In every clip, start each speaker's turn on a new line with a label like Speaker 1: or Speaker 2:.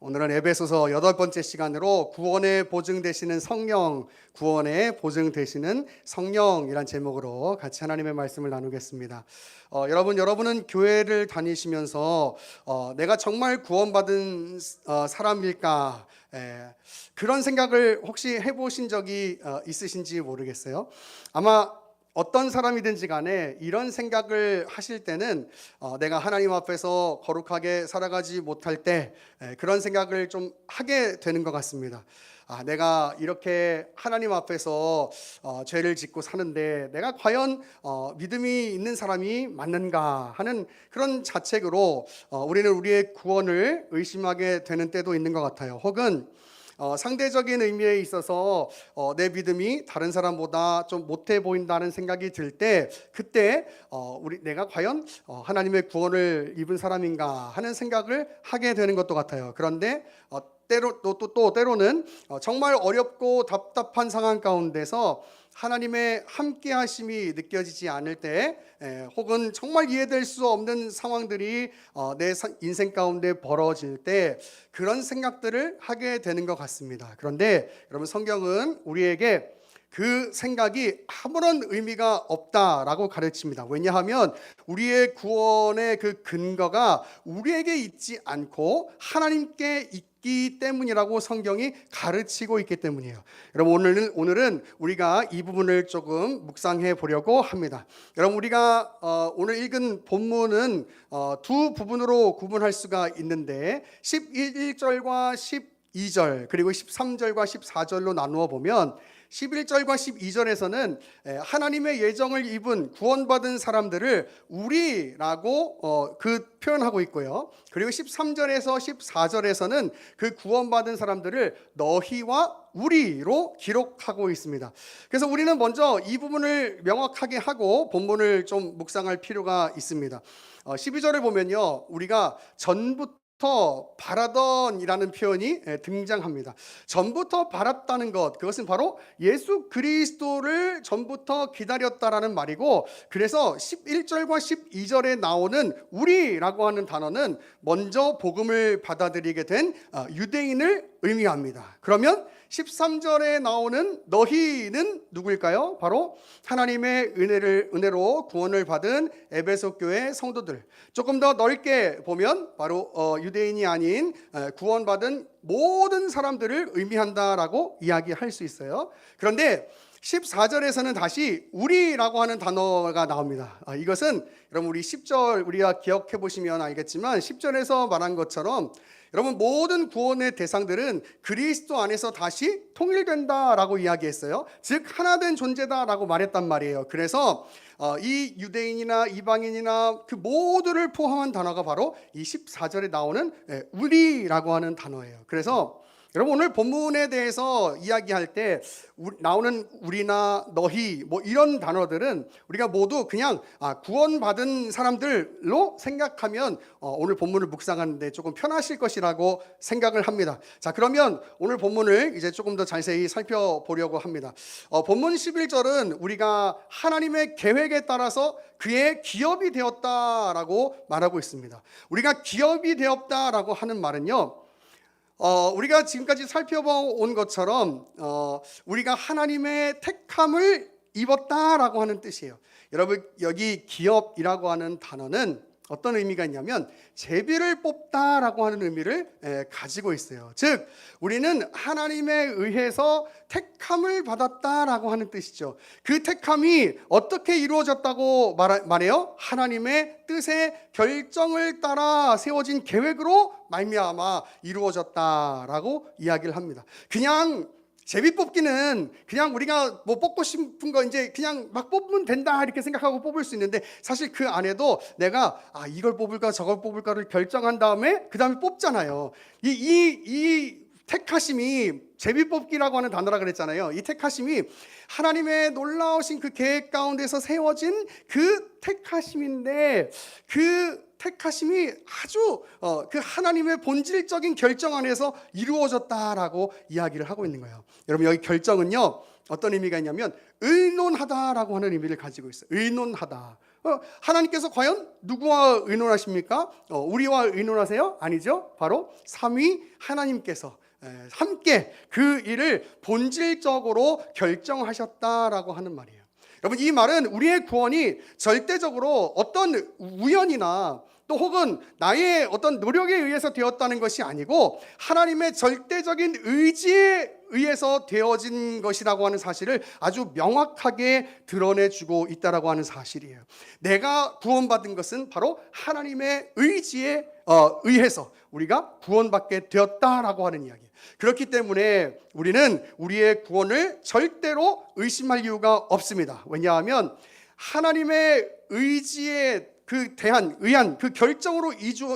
Speaker 1: 오늘은 에베소서 8번째 시간으로 구원의 보증 되시는 성령, 구원의 보증 되시는 성령이란 제목으로 같이 하나님의 말씀을 나누겠습니다. 여러분은 교회를 다니시면서 내가 정말 구원받은 사람일까? 그런 생각을 혹시 해보신 적이 있으신지 모르겠어요. 아마 어떤 사람이든지 간에 이런 생각을 하실 때는 내가 하나님 앞에서 거룩하게 살아가지 못할 때 그런 생각을 좀 하게 되는 것 같습니다. 내가 이렇게 하나님 앞에서 죄를 짓고 사는데 내가 과연 믿음이 있는 사람이 맞는가 하는 그런 자책으로 우리는 우리의 구원을 의심하게 되는 때도 있는 것 같아요. 혹은 상대적인 의미에 있어서 내 믿음이 다른 사람보다 좀 못해 보인다는 생각이 들 때 그때 내가 과연 하나님의 구원을 입은 사람인가 하는 생각을 하게 되는 것도 같아요. 그런데 때로는 정말 어렵고 답답한 상황 가운데서 하나님의 함께 하심이 느껴지지 않을 때 혹은 정말 이해될 수 없는 상황들이 내 인생 가운데 벌어질 때 그런 생각들을 하게 되는 것 같습니다. 그런데 여러분, 성경은 우리에게 그 생각이 아무런 의미가 없다라고 가르칩니다. 왜냐하면 우리의 구원의 그 근거가 우리에게 있지 않고 하나님께 있기 때문이라고 성경이 가르치고 있기 때문이에요. 여러분, 오늘은 우리가 이 부분을 조금 묵상해 보려고 합니다. 여러분, 우리가 오늘 읽은 본문은 두 부분으로 구분할 수가 있는데 11절과 12절 그리고 13절과 14절로 나누어 보면 11절과 12절에서는 하나님의 예정을 입은 구원받은 사람들을 우리라고 표현하고 있고요. 그리고 13절에서 14절에서는 그 구원받은 사람들을 너희와 우리로 기록하고 있습니다. 그래서 우리는 먼저 이 부분을 명확하게 하고 본문을 좀 묵상할 필요가 있습니다. 12절을 보면요, 우리가 전부터 바라던이라는 표현이 등장합니다. 전부터 바랐다는 것, 그것은 바로 예수 그리스도를 전부터 기다렸다라는 말이고, 그래서 11절과 12절에 나오는 우리라고 하는 단어는 먼저 복음을 받아들이게 된 유대인을 의미합니다. 그러면 13절에 나오는 너희는 누구일까요? 바로 하나님의 은혜로 구원을 받은 에베소 교회 성도들. 조금 더 넓게 보면 바로 유대인이 아닌 구원받은 모든 사람들을 의미한다라고 이야기할 수 있어요. 그런데 14절에서는 다시 우리라고 하는 단어가 나옵니다. 이것은 여러분, 우리 10절 우리가 기억해 보시면 알겠지만 10절에서 말한 것처럼 여러분, 모든 구원의 대상들은 그리스도 안에서 다시 통일된다라고 이야기했어요. 즉 하나된 존재다라고 말했단 말이에요. 그래서 이 유대인이나 이방인이나 그 모두를 포함한 단어가 바로 이 14절에 나오는 우리라고 하는 단어예요. 그래서 여러분, 오늘 본문에 대해서 이야기할 때 나오는 우리나 너희 뭐 이런 단어들은 우리가 모두 그냥 구원받은 사람들로 생각하면 오늘 본문을 묵상하는데 조금 편하실 것이라고 생각을 합니다. 자, 그러면 오늘 본문을 이제 조금 더 자세히 살펴보려고 합니다. 본문 11절은 우리가 하나님의 계획에 따라서 그의 기업이 되었다라고 말하고 있습니다. 우리가 기업이 되었다라고 하는 말은요, 우리가 지금까지 살펴본 것처럼 우리가 하나님의 택함을 입었다라고 하는 뜻이에요. 여러분, 여기 기업이라고 하는 단어는 어떤 의미가 있냐면 제비를 뽑다라고 하는 의미를 가지고 있어요. 즉 우리는 하나님에 의해서 택함을 받았다라고 하는 뜻이죠. 그 택함이 어떻게 이루어졌다고 말해요? 하나님의 뜻의 결정을 따라 세워진 계획으로 말미암아 이루어졌다라고 이야기를 합니다. 그냥 제비 뽑기는 그냥 우리가 뭐 뽑고 싶은 거 이제 그냥 막 뽑으면 된다 이렇게 생각하고 뽑을 수 있는데, 사실 그 안에도 내가 이걸 뽑을까 저걸 뽑을까를 결정한 다음에 그 다음에 뽑잖아요. 이 택하심이 제비 뽑기라고 하는 단어라 그랬잖아요. 이 택하심이 하나님의 놀라우신 그 계획 가운데서 세워진 그 택하심인데, 그 택하심이 아주 그 하나님의 본질적인 결정 안에서 이루어졌다라고 이야기를 하고 있는 거예요. 여러분, 여기 결정은요 어떤 의미가 있냐면 의논하다라고 하는 의미를 가지고 있어요. 의논하다. 하나님께서 과연 누구와 의논하십니까? 우리와 의논하세요? 아니죠. 바로 삼위 하나님께서 함께 그 일을 본질적으로 결정하셨다라고 하는 말이에요. 여러분, 이 말은 우리의 구원이 절대적으로 어떤 우연이나 또 혹은 나의 어떤 노력에 의해서 되었다는 것이 아니고 하나님의 절대적인 의지에 의해서 되어진 것이라고 하는 사실을 아주 명확하게 드러내주고 있다라고 하는 사실이에요. 내가 구원받은 것은 바로 하나님의 의지에 의해서 우리가 구원받게 되었다라고 하는 이야기예요. 그렇기 때문에 우리는 우리의 구원을 절대로 의심할 이유가 없습니다. 왜냐하면 하나님의 의지에 의한 그 결정으로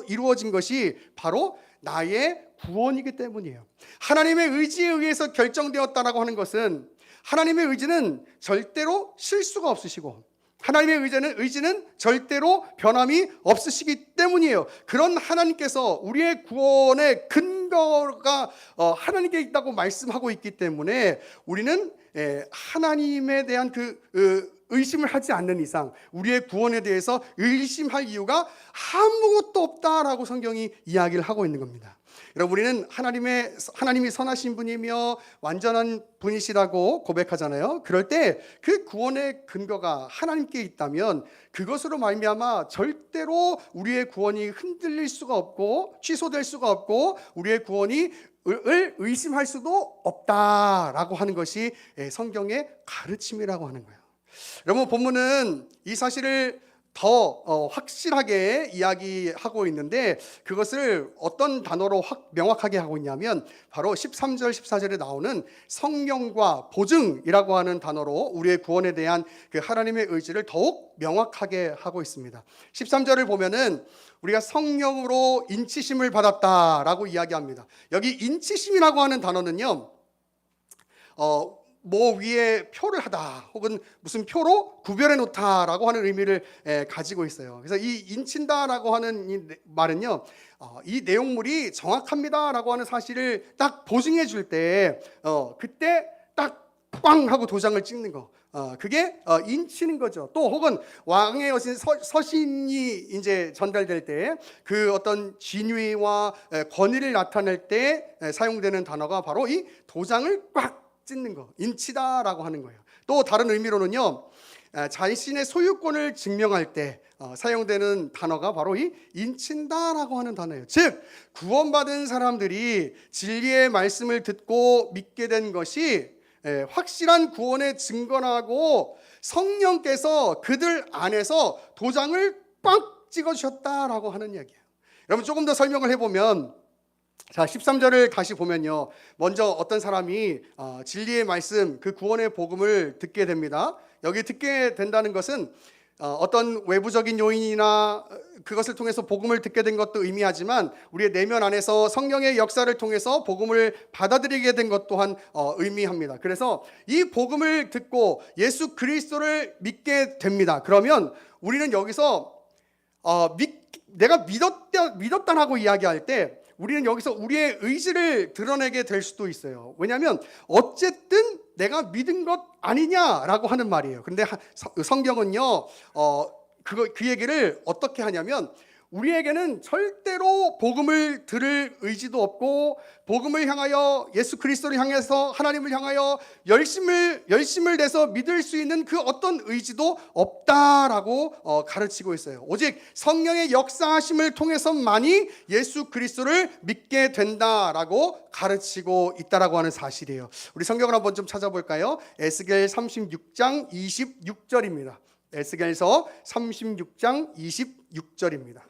Speaker 1: 이루어진 것이 바로 나의 구원이기 때문이에요. 하나님의 의지에 의해서 결정되었다라고 하는 것은 하나님의 의지는 절대로 실수가 없으시고 하나님의 의지는 절대로 변함이 없으시기 때문이에요. 그런 하나님께서 우리의 구원의 근거가 하나님께 있다고 말씀하고 있기 때문에 우리는 하나님에 대한 의심을 하지 않는 이상 우리의 구원에 대해서 의심할 이유가 아무것도 없다라고 성경이 이야기를 하고 있는 겁니다. 여러분, 우리는 하나님이 선하신 분이며 완전한 분이시라고 고백하잖아요. 그럴 때 그 구원의 근거가 하나님께 있다면 그것으로 말미암아 절대로 우리의 구원이 흔들릴 수가 없고 취소될 수가 없고 우리의 구원이 의심할 수도 없다라고 하는 것이 성경의 가르침이라고 하는 거예요. 여러분, 본문은 이 사실을 더 확실하게 이야기하고 있는데 그것을 어떤 단어로 명확하게 하고 있냐면 바로 13절 14절에 나오는 성령과 보증이라고 하는 단어로 우리의 구원에 대한 그 하나님의 의지를 더욱 명확하게 하고 있습니다. 13절을 보면은 우리가 성령으로 인치심을 받았다라고 이야기합니다. 여기 인치심이라고 하는 단어는요, 뭐 위에 표를 하다 혹은 무슨 표로 구별해 놓다라고 하는 의미를 가지고 있어요. 그래서 이 인친다라고 하는 이 말은요, 이 내용물이 정확합니다라고 하는 사실을 딱 보증해 줄 때 그때 딱 꽝 하고 도장을 찍는 거, 그게 인치는 거죠. 또 혹은 왕의 여신 서신이 이제 전달될 때 그 어떤 진위와 권위를 나타낼 때 사용되는 단어가 바로 이 도장을 꽉 찍는 거, 인치다라고 하는 거예요. 또 다른 의미로는요, 자신의 소유권을 증명할 때 사용되는 단어가 바로 이 인친다라고 하는 단어예요. 즉 구원받은 사람들이 진리의 말씀을 듣고 믿게 된 것이 확실한 구원의 증거라고 성령께서 그들 안에서 도장을 꽉 찍어주셨다라고 하는 이야기예요. 여러분, 조금 더 설명을 해보면, 자, 13절을 다시 보면요, 먼저 어떤 사람이 진리의 말씀, 그 구원의 복음을 듣게 됩니다. 여기 듣게 된다는 것은 어떤 외부적인 요인이나 그것을 통해서 복음을 듣게 된 것도 의미하지만 우리의 내면 안에서 성령의 역사를 통해서 복음을 받아들이게 된 것 또한 의미합니다. 그래서 이 복음을 듣고 예수 그리스도를 믿게 됩니다. 그러면 우리는 여기서 내가 믿었다라고 이야기할 때 우리는 여기서 우리의 의지를 드러내게 될 수도 있어요. 왜냐하면 어쨌든 내가 믿은 것 아니냐라고 하는 말이에요. 그런데 성경은요, 그 얘기를 어떻게 하냐면 우리에게는 절대로 복음을 들을 의지도 없고 복음을 향하여 예수 그리스도를 향해서 하나님을 향하여 열심을 내서 믿을 수 있는 그 어떤 의지도 없다라고 가르치고 있어요. 오직 성령의 역사하심을 통해서만이 예수 그리스도를 믿게 된다라고 가르치고 있다라고 하는 사실이에요. 우리 성경을 한번 좀 찾아볼까요? 에스겔 36장 26절입니다. 에스겔서 36장 26절입니다.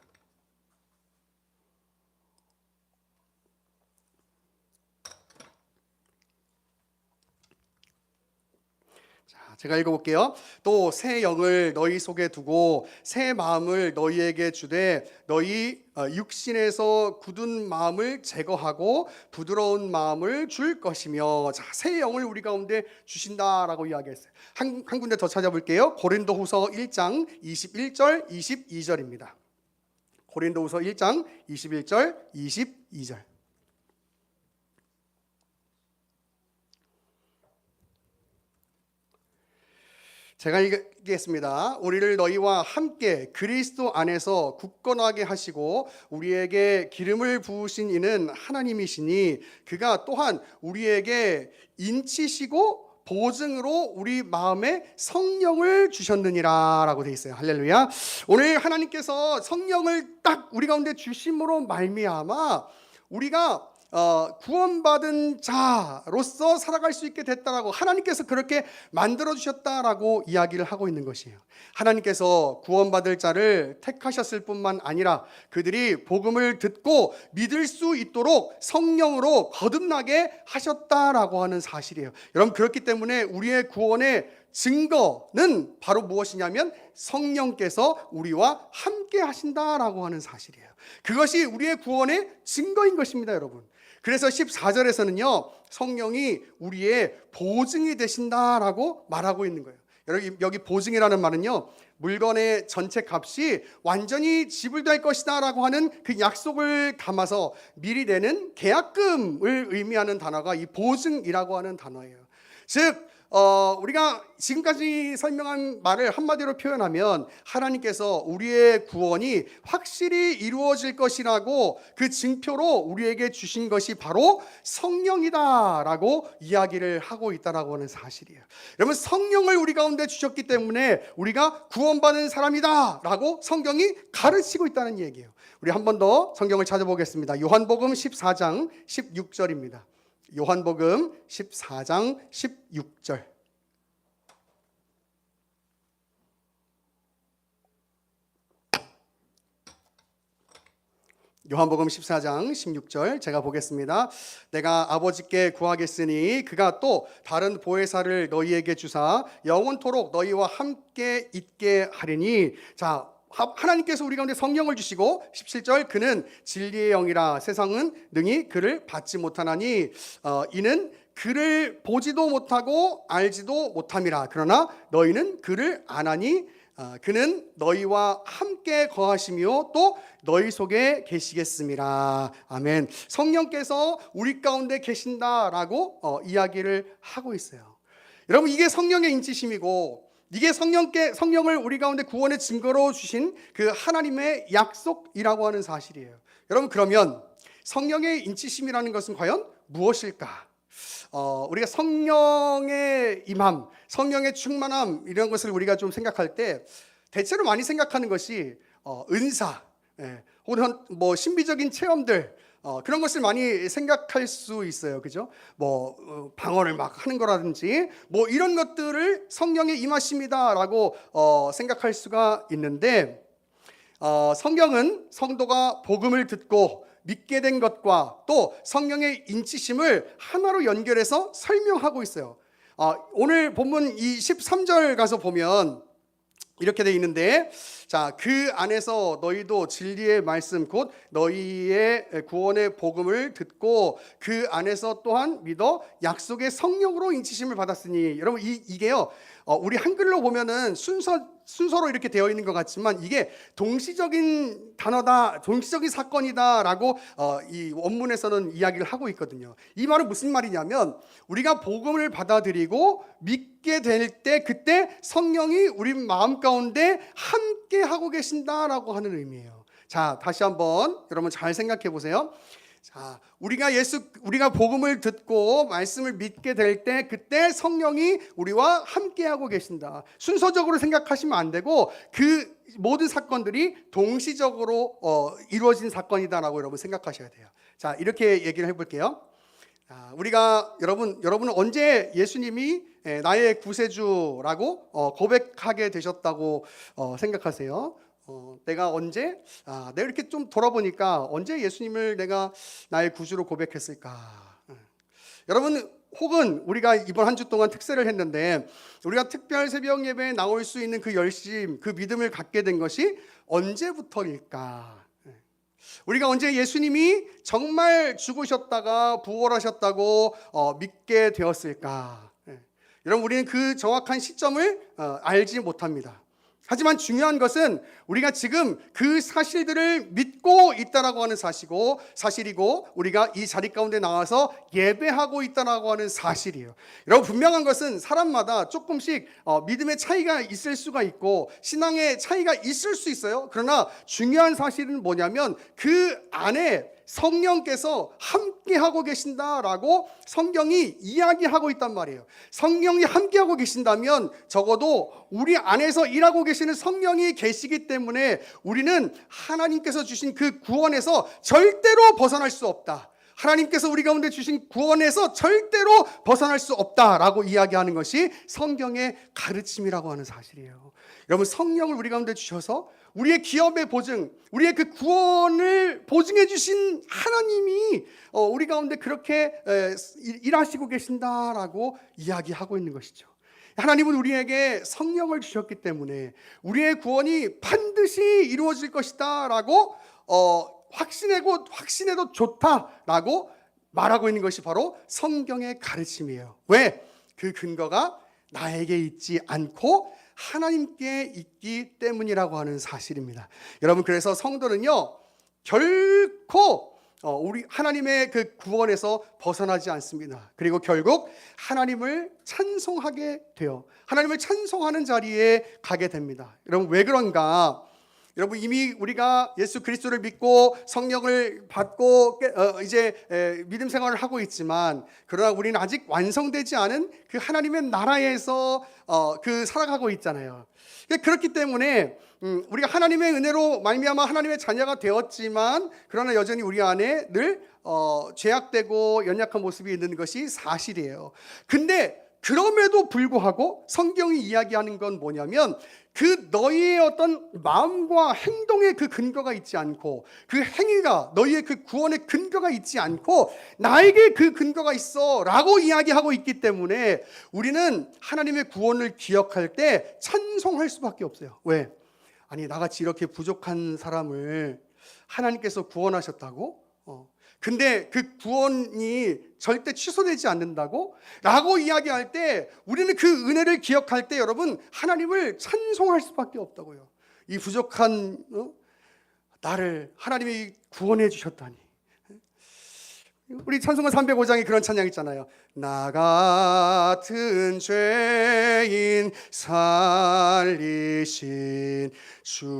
Speaker 1: 제가 읽어볼게요. 또 새 영을 너희 속에 두고 새 마음을 너희에게 주되 너희 육신에서 굳은 마음을 제거하고 부드러운 마음을 줄 것이며, 자, 새 영을 우리 가운데 주신다라고 이야기했어요. 한 군데 더 찾아볼게요. 고린도후서 1장 21절 22절입니다. 고린도후서 1장 21절 22절. 제가 읽겠습니다. 우리를 너희와 함께 그리스도 안에서 굳건하게 하시고 우리에게 기름을 부으신 이는 하나님이시니 그가 또한 우리에게 인치시고 보증으로 우리 마음에 성령을 주셨느니라 라고 되어 있어요. 할렐루야. 오늘 하나님께서 성령을 딱 우리 가운데 주심으로 말미암아 우리가 구원받은 자로서 살아갈 수 있게 됐다라고 하나님께서 그렇게 만들어 주셨다라고 이야기를 하고 있는 것이에요. 하나님께서 구원받을 자를 택하셨을 뿐만 아니라 그들이 복음을 듣고 믿을 수 있도록 성령으로 거듭나게 하셨다라고 하는 사실이에요. 여러분, 그렇기 때문에 우리의 구원의 증거는 바로 무엇이냐면 성령께서 우리와 함께 하신다라고 하는 사실이에요. 그것이 우리의 구원의 증거인 것입니다, 여러분. 그래서 14절에서는요, 성령이 우리의 보증이 되신다라고 말하고 있는 거예요. 여기 보증이라는 말은요, 물건의 전체 값이 완전히 지불될 것이다 라고 하는 그 약속을 담아서 미리 내는 계약금을 의미하는 단어가 이 보증이라고 하는 단어예요. 즉 우리가 지금까지 설명한 말을 한마디로 표현하면 하나님께서 우리의 구원이 확실히 이루어질 것이라고 그 증표로 우리에게 주신 것이 바로 성령이다라고 이야기를 하고 있다라고 하는 사실이에요. 여러분, 성령을 우리 가운데 주셨기 때문에 우리가 구원받은 사람이다라고 성경이 가르치고 있다는 얘기예요. 우리 한 번 더 성경을 찾아보겠습니다. 요한복음 14장 16절입니다. 요한복음 14장 16절. 요한복음 14장 16절 제가 보겠습니다. 내가 아버지께 구하겠으니 그가 또 다른 보혜사를 너희에게 주사 영원토록 너희와 함께 있게 하리니. 자, 하나님께서 우리 가운데 성령을 주시고 17절 그는 진리의 영이라 세상은 능히 그를 받지 못하나니 이는 그를 보지도 못하고 알지도 못함이라. 그러나 너희는 그를 아나니 그는 너희와 함께 거하시며 또 너희 속에 계시겠습니다. 아멘. 성령께서 우리 가운데 계신다라고 이야기를 하고 있어요. 여러분, 이게 성령의 인치심이고 이게 성령을 우리 가운데 구원의 증거로 주신 그 하나님의 약속이라고 하는 사실이에요. 여러분, 그러면 성령의 인치심이라는 것은 과연 무엇일까? 우리가 성령의 임함, 성령의 충만함 이런 것을 우리가 좀 생각할 때 대체로 많이 생각하는 것이 은사, 혹은 뭐 신비적인 체험들, 그런 것을 많이 생각할 수 있어요. 그죠? 방언을 막 하는 거라든지 뭐 이런 것들을 성령의 임하심이다라고 생각할 수가 있는데 성경은 성도가 복음을 듣고 믿게 된 것과 또 성령의 인치심을 하나로 연결해서 설명하고 있어요. 오늘 본문 이 13절 가서 보면 이렇게 돼 있는데, 자, 그 안에서 너희도 진리의 말씀 곧 너희의 구원의 복음을 듣고 그 안에서 또한 믿어 약속의 성령으로 인치심을 받았으니. 여러분, 이게요, 우리 한글로 보면은 순서로 이렇게 되어 있는 것 같지만 이게 동시적인 단어다, 동시적인 사건이다라고 이 원문에서는 이야기를 하고 있거든요. 이 말은 무슨 말이냐면 우리가 복음을 받아들이고 믿게 될 때 그때 성령이 우리 마음 가운데 함께 하고 계신다라고 하는 의미예요. 자, 다시 한번 여러분 잘 생각해 보세요. 자, 우리가 복음을 듣고 말씀을 믿게 될 때 그때 성령이 우리와 함께하고 계신다. 순서적으로 생각하시면 안 되고 그 모든 사건들이 동시적으로 이루어진 사건이다라고 여러분 생각하셔야 돼요. 자, 이렇게 얘기를 해볼게요. 여러분은 언제 예수님이 나의 구세주라고 고백하게 되셨다고 생각하세요? 내가 이렇게 좀 돌아보니까 언제 예수님을 내가 나의 구주로 고백했을까? 여러분, 혹은 우리가 이번 한 주 동안 특세를 했는데 우리가 특별 새벽 예배에 나올 수 있는 그 열심, 그 믿음을 갖게 된 것이 언제부터일까? 우리가 언제 예수님이 정말 죽으셨다가 부활하셨다고 믿게 되었을까? 여러분, 우리는 그 정확한 시점을 알지 못합니다. 하지만 중요한 것은 우리가 지금 그 사실들을 믿고 있다라고 하는 사실이고 우리가 이 자리 가운데 나와서 예배하고 있다라고 하는 사실이에요. 여러분, 분명한 것은 사람마다 조금씩 믿음의 차이가 있을 수가 있고 신앙의 차이가 있을 수 있어요. 그러나 중요한 사실은 뭐냐면 그 안에 성령께서 함께하고 계신다라고 성경이 이야기하고 있단 말이에요. 성령이 함께하고 계신다면 적어도 우리 안에서 일하고 계시는 성령이 계시기 때문에 우리는 하나님께서 주신 그 구원에서 절대로 벗어날 수 없다. 하나님께서 우리 가운데 주신 구원에서 절대로 벗어날 수 없다라고 이야기하는 것이 성경의 가르침이라고 하는 사실이에요. 여러분, 성령을 우리 가운데 주셔서 우리의 기업의 보증, 우리의 그 구원을 보증해 주신 하나님이 우리 가운데 그렇게 일하시고 계신다라고 이야기하고 있는 것이죠. 하나님은 우리에게 성령을 주셨기 때문에 우리의 구원이 반드시 이루어질 것이다 라고 확신해도 좋다라고 말하고 있는 것이 바로 성경의 가르침이에요. 왜? 그 근거가 나에게 있지 않고 하나님께 있기 때문이라고 하는 사실입니다. 여러분, 그래서 성도는요 결코 우리 하나님의 그 구원에서 벗어나지 않습니다. 그리고 결국 하나님을 찬송하게 돼요. 하나님을 찬송하는 자리에 가게 됩니다. 여러분, 왜 그런가? 여러분, 이미 우리가 예수 그리스도를 믿고 성령을 받고 이제 믿음 생활을 하고 있지만, 그러나 우리는 아직 완성되지 않은 그 하나님의 나라에서 살아가고 있잖아요. 그렇기 때문에 우리가 하나님의 은혜로 말미암아 하나님의 자녀가 되었지만, 그러나 여전히 우리 안에 늘 죄악되고 연약한 모습이 있는 것이 사실이에요. 근데 그럼에도 불구하고 성경이 이야기하는 건 뭐냐면, 그 너희의 어떤 마음과 행동의 그 근거가 있지 않고, 그 행위가 너희의 그 구원의 근거가 있지 않고 나에게 그 근거가 있어 라고 이야기하고 있기 때문에 우리는 하나님의 구원을 기억할 때 찬송할 수밖에 없어요. 왜? 아니, 나같이 이렇게 부족한 사람을 하나님께서 구원하셨다고? 근데 그 구원이 절대 취소되지 않는다고? 라고 이야기할 때 우리는 그 은혜를 기억할 때 여러분, 하나님을 찬송할 수밖에 없다고요. 이 부족한 나를 하나님이 구원해 주셨다니. 우리 찬송가 305장에 그런 찬양 있잖아요. 나 같은 죄인 살리신 주의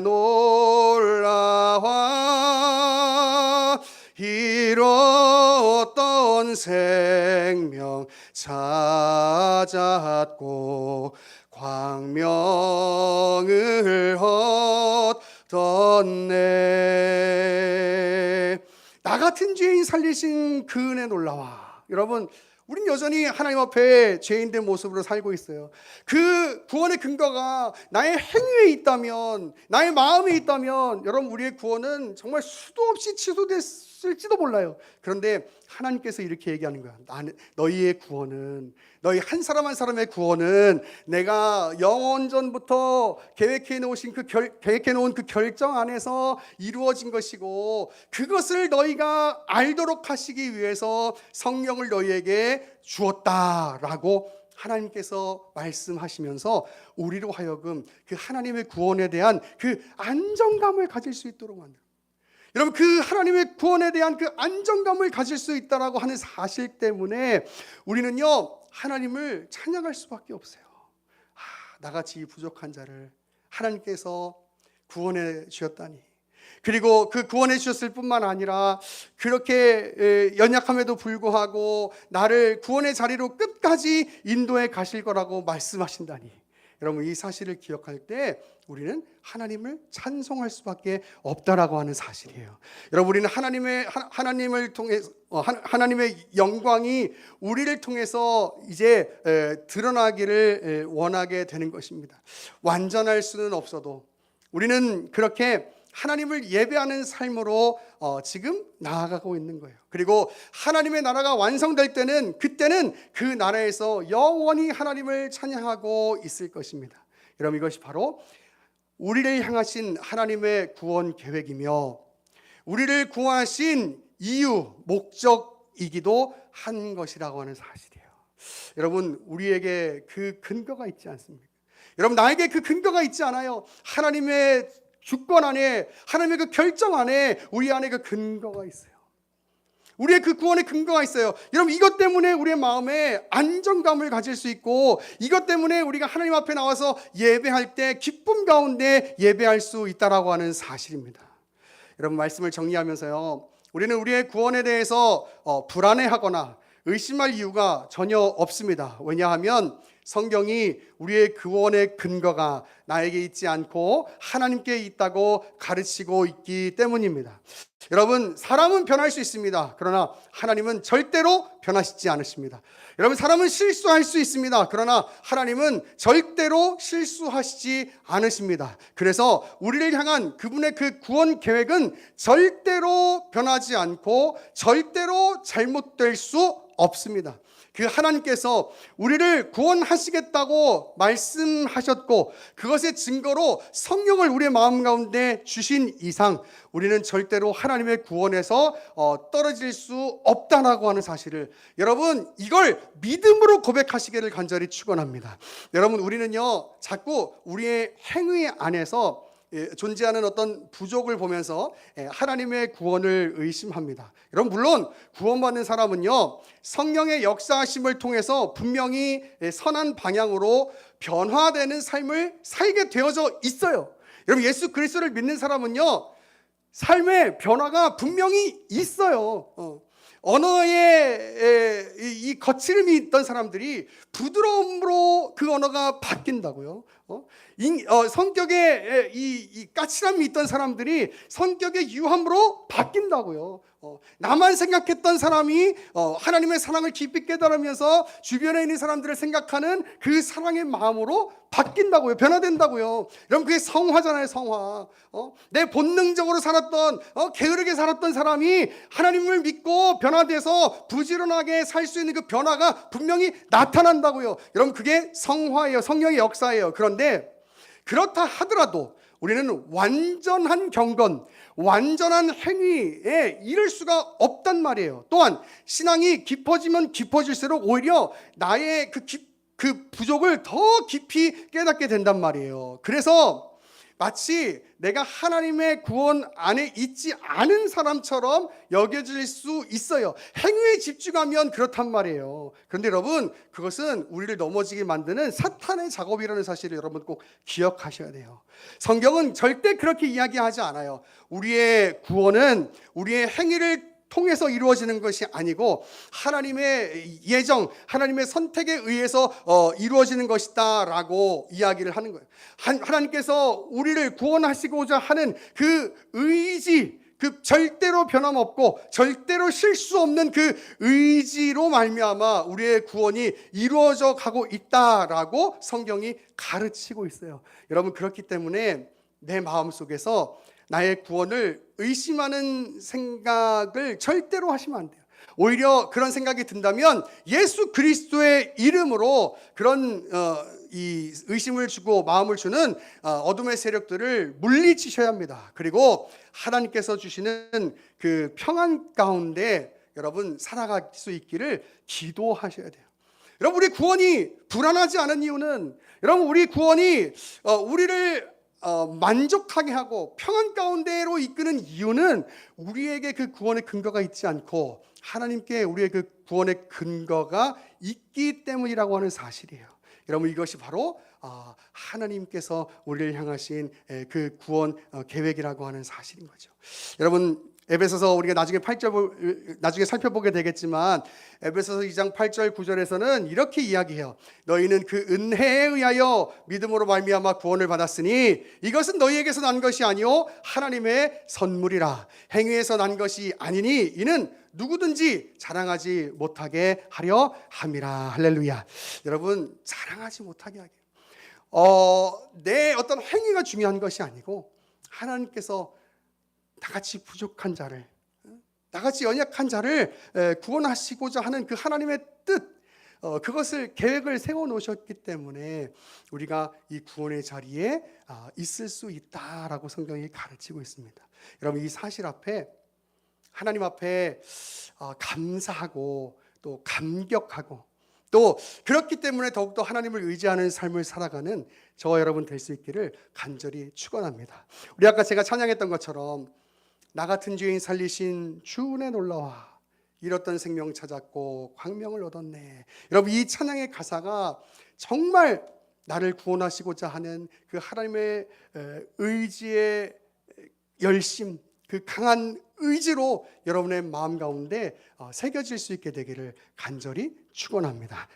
Speaker 1: 놀라와 잃었던 생명 찾았고 광명을 얻었네. 나 같은 죄인 살리신 그 은혜 놀라와. 여러분, 우린 여전히 하나님 앞에 죄인된 모습으로 살고 있어요. 그 구원의 근거가 나의 행위에 있다면, 나의 마음에 있다면, 여러분, 우리의 구원은 정말 수도 없이 취소됐을지도 몰라요. 그런데 하나님께서 이렇게 얘기하는 거야. 너희의 구원은, 너희 한 사람 한 사람의 구원은 내가 영원전부터 계획해 놓은 그 결정 안에서 이루어진 것이고, 그것을 너희가 알도록 하시기 위해서 성령을 너희에게 주었다라고 하나님께서 말씀하시면서 우리로 하여금 그 하나님의 구원에 대한 그 안정감을 가질 수 있도록 만들어요. 여러분, 그 하나님의 구원에 대한 그 안정감을 가질 수 있다라고 하는 사실 때문에 우리는요 하나님을 찬양할 수밖에 없어요. 나같이 부족한 자를 하나님께서 구원해 주셨다니. 그리고 그 구원해 주셨을 뿐만 아니라 그렇게 연약함에도 불구하고 나를 구원의 자리로 끝까지 인도해 가실 거라고 말씀하신다니. 여러분, 이 사실을 기억할 때 우리는 하나님을 찬송할 수밖에 없다라고 하는 사실이에요. 여러분, 우리는 하나님을 통해 하나님의 영광이 우리를 통해서 이제 드러나기를 원하게 되는 것입니다. 완전할 수는 없어도 우리는 그렇게 하나님을 예배하는 삶으로 지금 나아가고 있는 거예요. 그리고 하나님의 나라가 완성될 때는, 그때는 그 나라에서 영원히 하나님을 찬양하고 있을 것입니다. 여러분, 이것이 바로 우리를 향하신 하나님의 구원 계획이며 우리를 구하신 이유, 목적이기도 한 것이라고 하는 사실이에요. 여러분, 우리에게 그 근거가 있지 않습니까? 여러분, 나에게 그 근거가 있지 않아요. 하나님의 주권 안에, 하나님의 그 결정 안에 우리 안에 그 근거가 있어요. 우리의 그 구원의 근거가 있어요. 여러분, 이것 때문에 우리의 마음에 안정감을 가질 수 있고, 이것 때문에 우리가 하나님 앞에 나와서 예배할 때 기쁨 가운데 예배할 수 있다라고 하는 사실입니다. 여러분, 말씀을 정리하면서요, 우리는 우리의 구원에 대해서 불안해하거나 의심할 이유가 전혀 없습니다. 왜냐하면 성경이 우리의 구원의 근거가 나에게 있지 않고 하나님께 있다고 가르치고 있기 때문입니다. 여러분, 사람은 변할 수 있습니다. 그러나 하나님은 절대로 변하시지 않으십니다. 여러분, 사람은 실수할 수 있습니다. 그러나 하나님은 절대로 실수하시지 않으십니다. 그래서 우리를 향한 그분의 그 구원 계획은 절대로 변하지 않고 절대로 잘못될 수 없습니다. 그 하나님께서 우리를 구원하시겠다고 말씀하셨고, 그것의 증거로 성령을 우리의 마음 가운데 주신 이상 우리는 절대로 하나님의 구원에서 떨어질 수 없다라고 하는 사실을, 여러분, 이걸 믿음으로 고백하시기를 간절히 축원합니다. 여러분, 우리는요 자꾸 우리의 행위 안에서 존재하는 어떤 부족을 보면서 하나님의 구원을 의심합니다. 여러분, 물론 구원받는 사람은요 성령의 역사하심을 통해서 분명히 선한 방향으로 변화되는 삶을 살게 되어져 있어요. 여러분, 예수 그리스도를 믿는 사람은요 삶의 변화가 분명히 있어요. 언어에 이 거칠음이 있던 사람들이 부드러움으로 그 언어가 바뀐다고요. 성격에 이 까칠함이 있던 사람들이 성격의 유함으로 바뀐다고요. 나만 생각했던 사람이 하나님의 사랑을 깊이 깨달으면서 주변에 있는 사람들을 생각하는 그 사랑의 마음으로 바뀐다고요. 변화된다고요. 여러분, 그게 성화잖아요. 성화. 내 본능적으로 살았던 게으르게 살았던 사람이 하나님을 믿고 변화돼서 부지런하게 살 수 있는 그 변화가 분명히 나타난다고요. 여러분, 그게 성화예요. 성령의 역사예요. 그런데 그렇다 하더라도 우리는 완전한 경건, 완전한 행위에 이를 수가 없단 말이에요. 또한 신앙이 깊어지면 깊어질수록 오히려 나의 그 부족을 더 깊이 깨닫게 된단 말이에요. 그래서 마치 내가 하나님의 구원 안에 있지 않은 사람처럼 여겨질 수 있어요. 행위에 집중하면 그렇단 말이에요. 그런데 여러분, 그것은 우리를 넘어지게 만드는 사탄의 작업이라는 사실을 여러분 꼭 기억하셔야 돼요. 성경은 절대 그렇게 이야기하지 않아요. 우리의 구원은 우리의 행위를 통해서 이루어지는 것이 아니고 하나님의 예정, 하나님의 선택에 의해서 이루어지는 것이다 라고 이야기를 하는 거예요. 하나님께서 우리를 구원하시고자 하는 그 의지, 그 절대로 변함없고 절대로 실수 없는 그 의지로 말미암아 우리의 구원이 이루어져 가고 있다라고 성경이 가르치고 있어요. 여러분, 그렇기 때문에 내 마음속에서 나의 구원을 의심하는 생각을 절대로 하시면 안 돼요. 오히려 그런 생각이 든다면 예수 그리스도의 이름으로 그런 이 의심을 주고 마음을 주는 어둠의 세력들을 물리치셔야 합니다. 그리고 하나님께서 주시는 그 평안 가운데 여러분 살아갈 수 있기를 기도하셔야 돼요. 여러분, 우리 구원이 불안하지 않은 이유는, 여러분, 우리 구원이 우리를 만족하게 하고 평안 가운데로 이끄는 이유는 우리에게 그 구원의 근거가 있지 않고 하나님께 우리의 그 구원의 근거가 있기 때문이라고 하는 사실이에요. 여러분, 이것이 바로 하나님께서 우리를 향하신 그 구원 계획이라고 하는 사실인 거죠. 여러분, 에베소서 우리가 나중에 살펴보게 되겠지만 에베소서 2장 8절 9절에서는 이렇게 이야기해요. 너희는 그 은혜에 의하여 믿음으로 말미암아 구원을 받았으니 이것은 너희에게서 난 것이 아니요 하나님의 선물이라. 행위에서 난 것이 아니니 이는 누구든지 자랑하지 못하게 하려 함이라. 할렐루야. 여러분, 자랑하지 못하게 하게. 내 어떤 행위가 중요한 것이 아니고 하나님께서 나같이 부족한 자를, 나같이 연약한 자를 구원하시고자 하는 그 하나님의 뜻, 그것을 계획을 세워놓으셨기 때문에 우리가 이 구원의 자리에 있을 수 있다라고 성경이 가르치고 있습니다. 여러분, 이 사실 앞에, 하나님 앞에 감사하고 또 감격하고 또 그렇기 때문에 더욱더 하나님을 의지하는 삶을 살아가는 저와 여러분 될 수 있기를 간절히 축원합니다. 우리 아까 제가 찬양했던 것처럼 나 같은 죄인 살리신 주 은혜 놀라와 잃었던 생명 찾았고 광명을 얻었네. 여러분 이 찬양의 가사가 정말 나를 구원하시고자 하는 그 하나님의 의지의 열심, 그 강한 의지로 여러분의 마음 가운데 새겨질 수 있게 되기를 간절히 축원합니다.